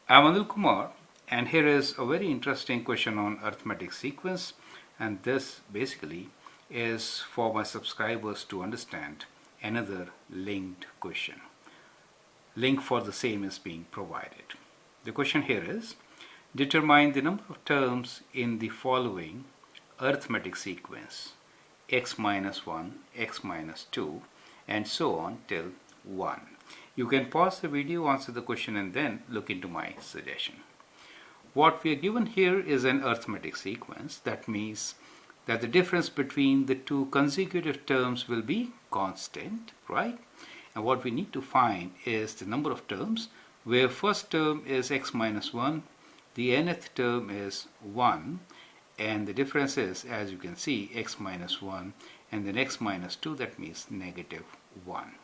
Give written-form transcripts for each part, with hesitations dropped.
I'm Anil Kumar, and here is a very interesting question on arithmetic sequence, and this basically is for my subscribers to understand another linked question. Link for the same is being provided. The question here is, determine the number of terms in the following arithmetic sequence: x minus 1, x minus 2, and so on till 1. You can pause the video, answer the question, and then look into my suggestion. What we are given here is an arithmetic sequence. That means that the difference between the two consecutive terms will be constant, right? And what we need to find is the number of terms where first term is x minus 1, the nth term is 1, and the difference is, as you can see, x minus 1 and then x minus 2, that means negative 1.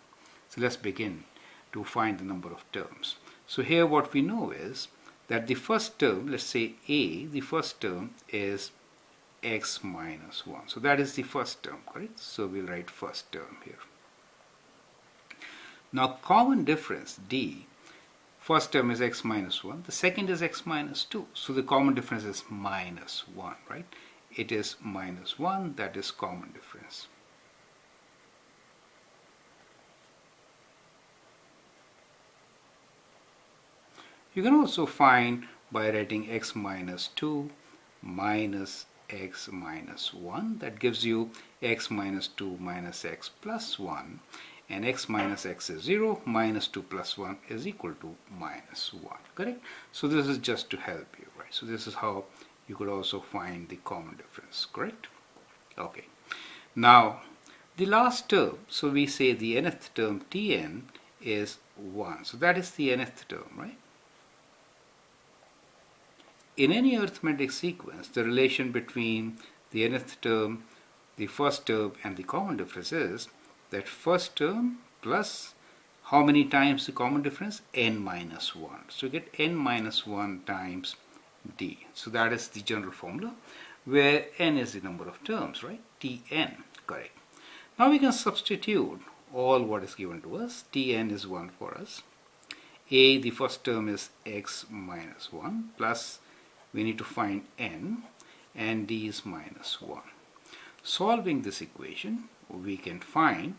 So let's begin to find the number of terms. So here what we know is that the first term, let's say a, the first term is x minus 1. So that is the first term, correct? So we'll write first term here. Now common difference d, first term is x minus 1, the second is x minus 2. So the common difference is minus 1, right? It is minus 1, that is common difference. You can also find by writing x minus 2 minus x minus 1. That gives you x minus 2 minus x plus 1. And x minus x is 0, minus 2 plus 1 is equal to minus 1. Correct? So this is just to help you, right? So this is how you could also find the common difference, correct? Okay. Now, the last term, so we say the nth term Tn is 1. So that is the nth term, right? In any arithmetic sequence, the relation between the nth term, the first term, and the common difference is that first term plus how many times the common difference? N minus 1. So you get n minus 1 times d. So that is the general formula where n is the number of terms, right? Tn, correct. Now we can substitute all what is given to us. Tn is 1 for us. A, the first term is x minus 1 plus we need to find n, and d is minus 1. Solving this equation, we can find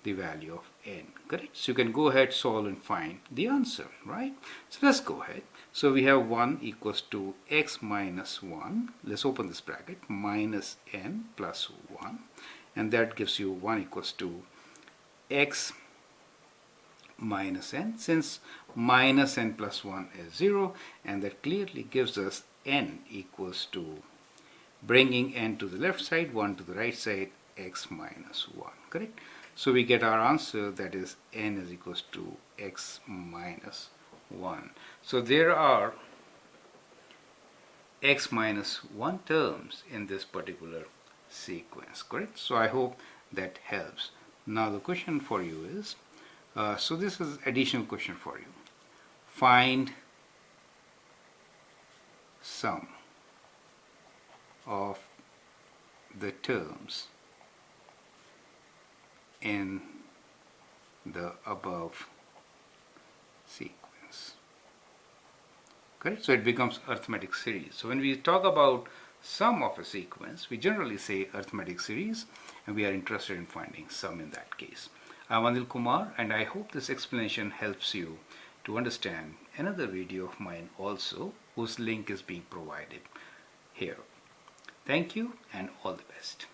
the value of n, correct? So you can go ahead, solve, and find the answer, right? So let's go ahead. So we have 1 equals to x minus 1, let's open this bracket, minus n plus 1, and that gives you 1 equals to x minus n, since minus n plus 1 is 0, and that clearly gives us n equals to, bringing n to the left side, 1 to the right side, x minus 1, correct? So we get our answer, that is n is equals to x minus 1. So there are x minus 1 terms in this particular sequence, correct? So I hope that helps. Now the question for you is, so this is additional question for you. Find sum of the terms in the above sequence. Correct? So it becomes arithmetic series. So when we talk about sum of a sequence, we generally say arithmetic series, and we are interested in finding sum in that case. I'm Anil Kumar, and I hope this explanation helps you to understand another video of mine also, whose link is being provided here. Thank you and all the best.